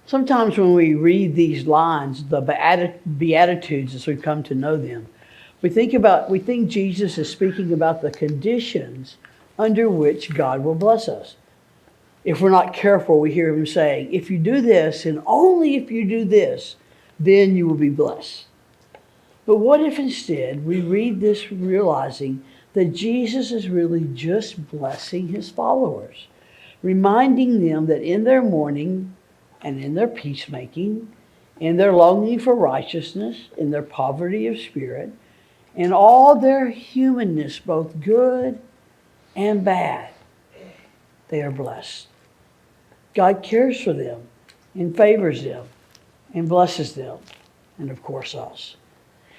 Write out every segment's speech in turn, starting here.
Sometimes when we read these lines, the Beatitudes as we've come to know them, we think Jesus is speaking about the conditions under which God will bless us. If we're not careful, we hear him saying, if you do this, and only if you do this, then you will be blessed. But what if instead we read this realizing that Jesus is really just blessing his followers, reminding them that in their mourning and in their peacemaking, in their longing for righteousness, in their poverty of spirit, in all their humanness, both good and bad, they are blessed. God cares for them and favors them and blesses them, and of course us.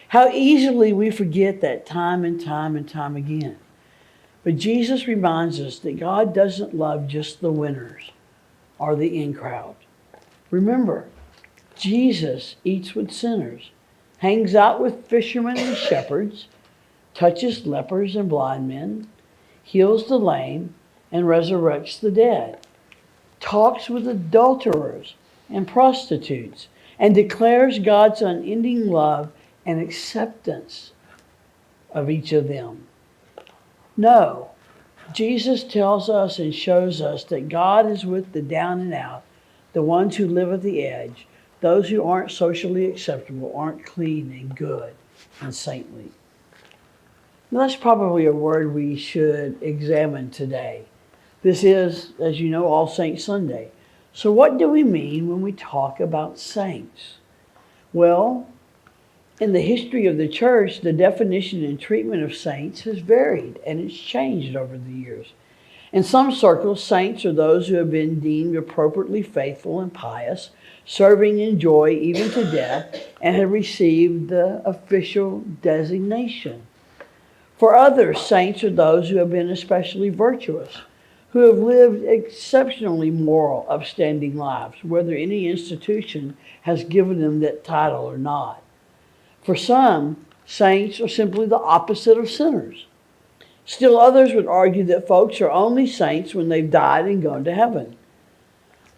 How easily we forget that time and time and time again. But Jesus reminds us that God doesn't love just the winners or the in crowd. Remember, Jesus eats with sinners, hangs out with fishermen and shepherds, touches lepers and blind men, heals the lame, and resurrects the dead, talks with adulterers and prostitutes, and declares God's unending love and acceptance of each of them. No, Jesus tells us and shows us that God is with the down and out, the ones who live at the edge, those who aren't socially acceptable, aren't clean and good and saintly. Now, that's probably a word we should examine today. This is, as you know, All Saints Sunday. So what do we mean when we talk about saints? Well, in the history of the church, the definition and treatment of saints has varied and it's changed over the years. In some circles, saints are those who have been deemed appropriately faithful and pious, serving in joy even to death, and have received the official designation. For others, saints are those who have been especially virtuous, who have lived exceptionally moral, upstanding lives, whether any institution has given them that title or not. For some, saints are simply the opposite of sinners. Still others would argue that folks are only saints when they've died and gone to heaven.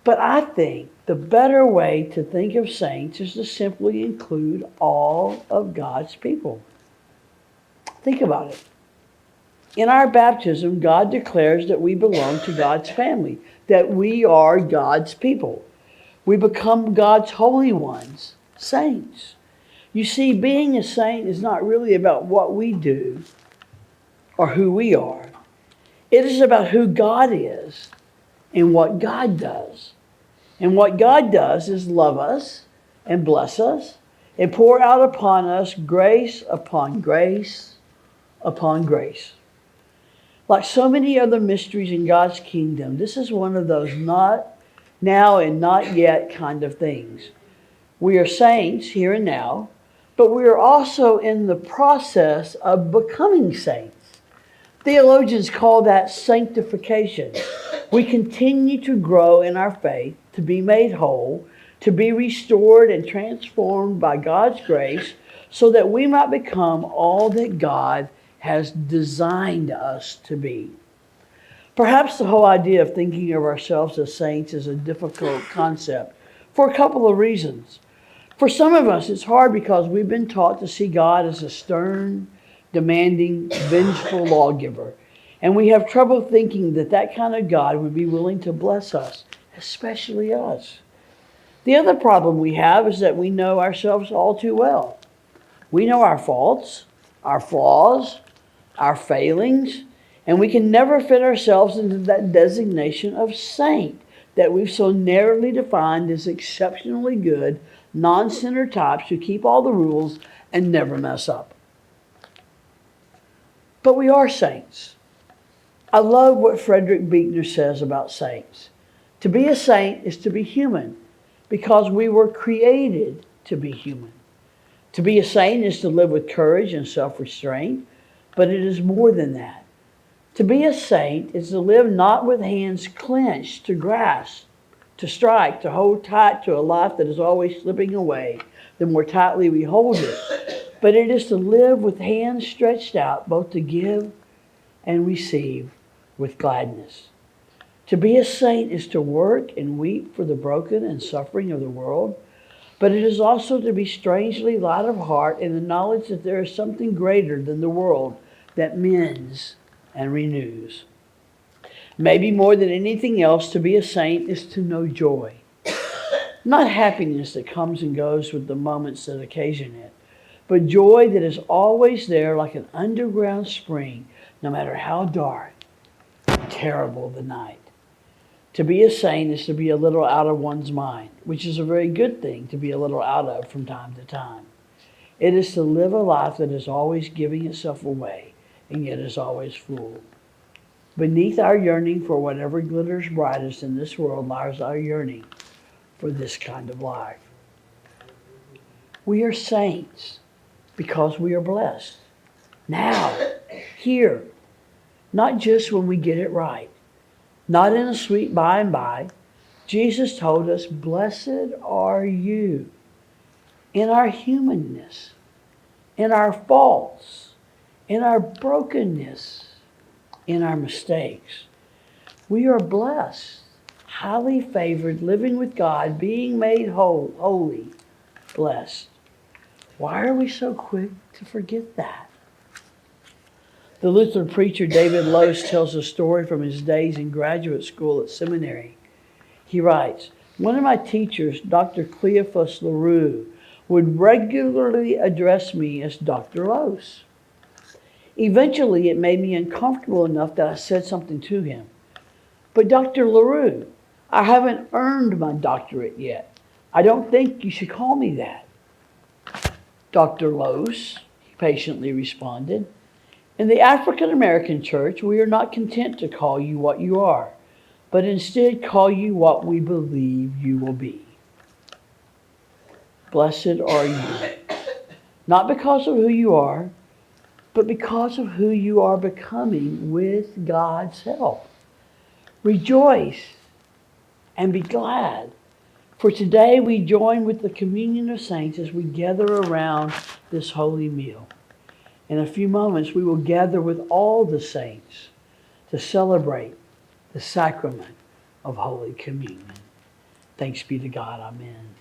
But I think the better way to think of saints is to simply include all of God's people. Think about it. In our baptism, God declares that we belong to God's family, that we are God's people. We become God's holy ones, saints. You see, being a saint is not really about what we do or who we are. It is about who God is and what God does. And what God does is love us and bless us and pour out upon us grace upon grace upon grace. Like so many other mysteries in God's kingdom, this is one of those not now and not yet kind of things. We are saints here and now, but we are also in the process of becoming saints. Theologians call that sanctification. We continue to grow in our faith, to be made whole, to be restored and transformed by God's grace, so that we might become all that God has designed us to be. Perhaps the whole idea of thinking of ourselves as saints is a difficult concept for a couple of reasons. For some of us, it's hard because we've been taught to see God as a stern, demanding, vengeful lawgiver. And we have trouble thinking that that kind of God would be willing to bless us, especially us. The other problem we have is that we know ourselves all too well. We know our faults, our flaws, our failings, and we can never fit ourselves into that designation of saint that we've so narrowly defined as exceptionally good, non-sinner types who keep all the rules and never mess up. But we are saints. I love what Frederick Buechner says about saints. To be a saint is to be human because we were created to be human. To be a saint is to live with courage and self-restraint, but it is more than that. To be a saint is to live not with hands clenched to grasp, to strike, to hold tight to a life that is always slipping away the more tightly we hold it, but it is to live with hands stretched out both to give and receive with gladness. To be a saint is to work and weep for the broken and suffering of the world, but it is also to be strangely light of heart in the knowledge that there is something greater than the world that mends and renews. Maybe more than anything else, to be a saint is to know joy. Not happiness that comes and goes with the moments that occasion it, but joy that is always there like an underground spring, no matter how dark and terrible the night. To be a saint is to be a little out of one's mind, which is a very good thing to be a little out of from time to time. It is to live a life that is always giving itself away and yet is always full. Beneath our yearning for whatever glitters brightest in this world lies our yearning for this kind of life. We are saints because we are blessed. Now, here, not just when we get it right, not in a sweet by and by. Jesus told us, blessed are you in our humanness, in our faults, in our brokenness, in our mistakes. We are blessed, highly favored, living with God, being made whole, holy, blessed. Why are we so quick to forget that? The Lutheran preacher David Lose tells a story from his days in graduate school at seminary. He writes, one of my teachers, Dr. Cleophas LaRue, would regularly address me as Dr. Lose. Eventually, it made me uncomfortable enough that I said something to him. But Dr. LaRue, I haven't earned my doctorate yet. I don't think you should call me that. Dr. Lose, he patiently responded, in the African American church, we are not content to call you what you are, but instead call you what we believe you will be. Blessed are you, not because of who you are, but because of who you are becoming with God's help. Rejoice and be glad, for today we join with the communion of saints as we gather around this holy meal. In a few moments, we will gather with all the saints to celebrate the sacrament of Holy Communion. Thanks be to God. Amen.